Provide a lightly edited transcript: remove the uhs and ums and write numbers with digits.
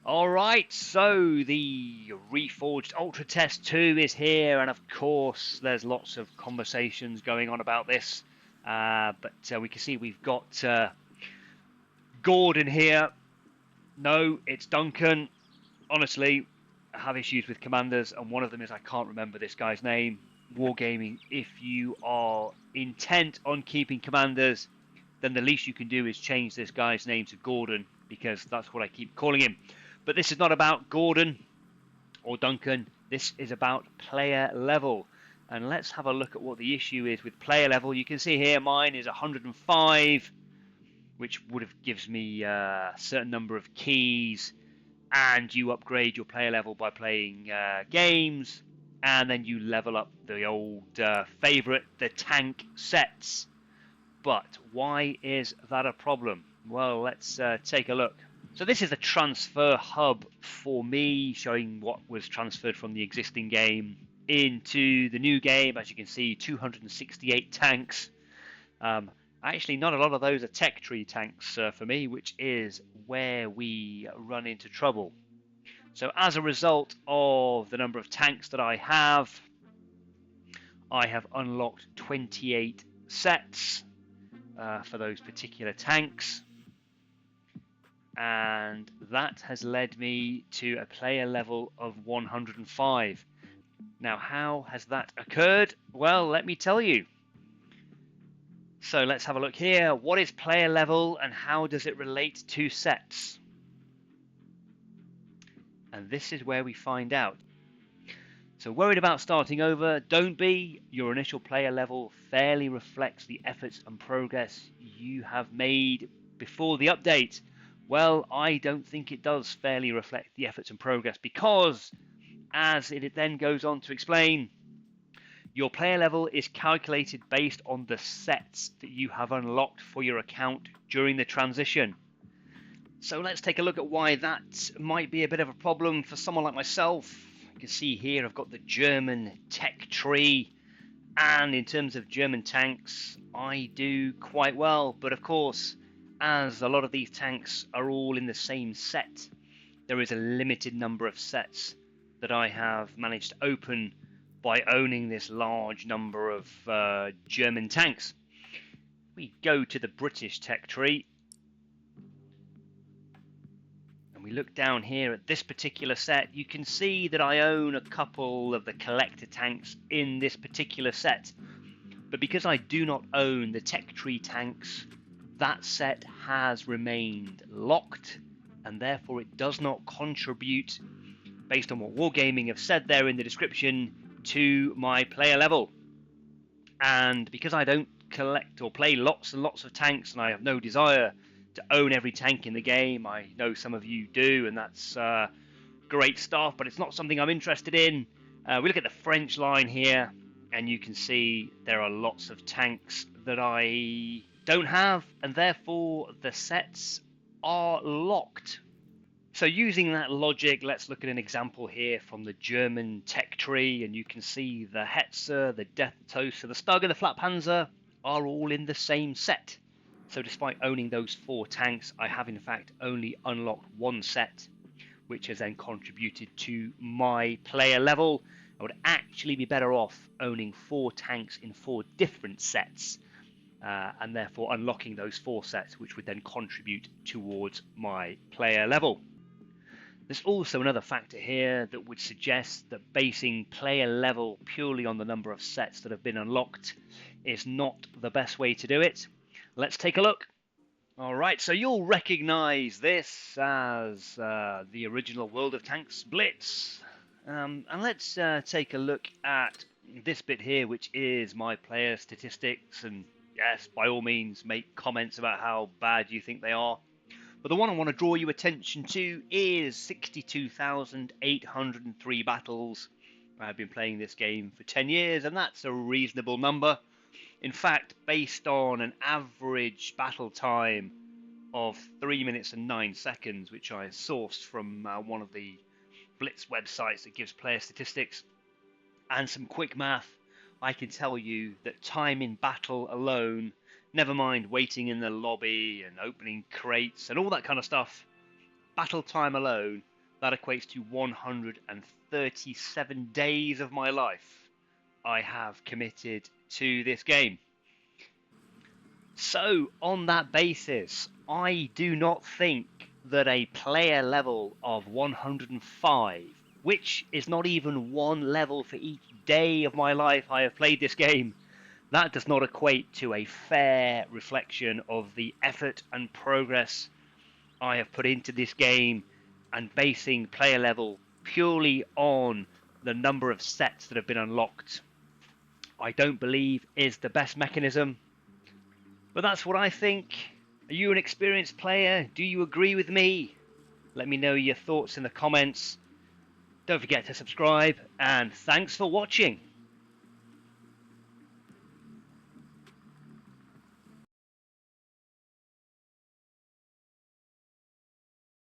Alright, so the Reforged Ultra Test 2 is here, and of course there's lots of conversations going on about this. But we can see we've got Gordon here. No, it's Duncan. Honestly, I have issues with commanders, and one of them is I can't remember this guy's name. Wargaming, if you are intent on keeping commanders, then the least you can do is change this guy's name to Gordon, because that's what I keep calling him. But this is not about Gordon or Duncan. This is about player level. And let's have a look at what the issue is with player level. You can see here mine is 105, which gives me a certain number of keys. And you upgrade your player level by playing games. And then you level up the old favorite, the tank sets. But why is that a problem? Well, let's take a look. So this is the transfer hub for me, showing what was transferred from the existing game into the new game. As you can see, 268 tanks. Actually, not a lot of those are tech tree tanks for me, which is where we run into trouble. So as a result of the number of tanks that I have unlocked 28 sets for those particular tanks. And that has led me to a player level of 105. Now, how has that occurred? Well, let me tell you. So let's have a look here. What is player level and how does it relate to sets? And this is where we find out. So worried about starting over? Don't be. Your initial player level fairly reflects the efforts and progress you have made before the update. Well, I don't think it does fairly reflect the efforts and progress, because, as it then goes on to explain, your player level is calculated based on the sets that you have unlocked for your account during the transition. So let's take a look at why that might be a bit of a problem for someone like myself. You can see here I've got the German tech tree, and in terms of German tanks, I do quite well, but of course, as a lot of these tanks are all in the same set, there is a limited number of sets that I have managed to open by owning this large number of German tanks. We go to the British tech tree, and we look down here at this particular set. You can see that I own a couple of the collector tanks in this particular set, but because I do not own the tech tree tanks, that set has remained locked, and therefore it does not contribute, based on what Wargaming have said there in the description, to my player level. And because I don't collect or play lots and lots of tanks, and I have no desire to own every tank in the game, I know some of you do, and that's great stuff, but it's not something I'm interested in. We look at the French line here, and you can see there are lots of tanks that I don't have, and therefore the sets are locked. So using that logic, let's look at an example here from the German tech tree, and you can see the Hetzer, the Death Toaster, the Stug and the Flat Panzer are all in the same set. So despite owning those 4 tanks, I have in fact only unlocked 1 set, which has then contributed to my player level. I would actually be better off owning 4 tanks in 4 different sets, and therefore unlocking those 4 sets, which would then contribute towards my player level. There's also another factor here that would suggest that basing player level purely on the number of sets that have been unlocked is not the best way to do it. Let's take a look. Alright, so you'll recognize this as the original World of Tanks Blitz. And let's take a look at this bit here, which is my player statistics. And yes, by all means, make comments about how bad you think they are. But the one I want to draw your attention to is 62,803 battles. I've been playing this game for 10 years, and that's a reasonable number. In fact, based on an average battle time of 3 minutes and 9 seconds, which I sourced from one of the Blitz websites that gives player statistics, and some quick math, I can tell you that time in battle alone, never mind waiting in the lobby and opening crates and all that kind of stuff, battle time alone That equates to 137 days of my life I have committed to this game. So, on that basis, I do not think that a player level of 105, which is not even one level for each day of my life I have played this game, that does not equate to a fair reflection of the effort and progress I have put into this game, and basing player level purely on the number of sets that have been unlocked, I don't believe is the best mechanism. But that's what I think. Are you an experienced player? Do you agree with me? Let me know your thoughts in the comments. Don't forget to subscribe, and thanks for watching.